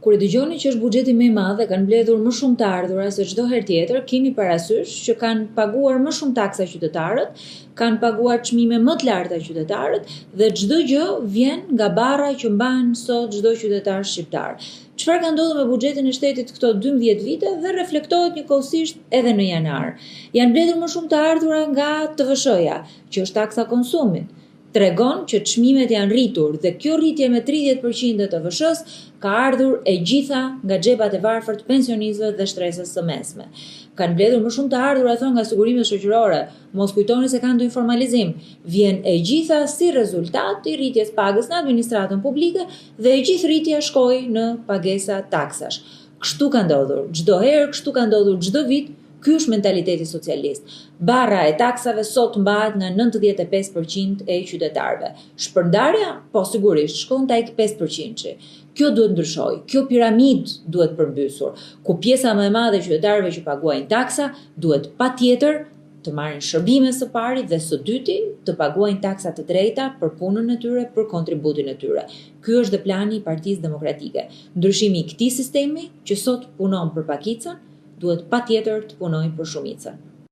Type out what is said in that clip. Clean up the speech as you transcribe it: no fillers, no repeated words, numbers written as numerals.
Kur e dëgjoni që është buxheti më i madh dhe kanë mbledhur më shumë të ardhura se çdo herë tjetër, keni parasysh që kanë paguar më shumë taksa qytetarët, kanë paguar çmime më të larta qytetarët dhe çdo gjë vjen nga barra që mban sot çdo qytetar shqiptar. Çfarë ka ndodhur me buxhetin e shtetit këto 12 vite dhe reflektohet njëkohësisht edhe në janar. Janë mbledhur më shumë të ardhura nga TVSH-ja, që është taksa konsumit. Tregon që çmimet janë rritur dhe kjo rritje me 30% të TVSH-s ka ardhur e gjitha nga xhepat e varfërt, pensionistëve dhe shtresës së mesme. Kanë mbledhur më shumë të ardhura thon nga sigurimet shoqërore, mos kujtoni se kanë ndonjë formalizim. Vjen e gjitha si rezultat i rritjes pagës në administratën publike dhe e gjithë rritja shkoi në pagesa taksash. Kështu ka ndodhur çdo herë, kështu ka ndodhur çdo vit. Ky është mentaliteti socialist. Barra e taksave sot mbahet nga 95% e qytetarëve. Shpërndarja, po sigurisht, shkon tek 5%. Kjo duhet ndryshoj, kjo piramid duhet përmbysur, ku pjesa më e madhe e qytetarëve që paguajnë taksa duhet patjetër të marrin shërbime së pari dhe së dyti të paguajnë taksa të drejta për punën e tyre, për kontributin e tyre. Ky është dhe plani i Partisë Demokratike. Ndryshimi i këtij sistemi që sot punon për pakicën duhet patjetër të punojë për shumicën.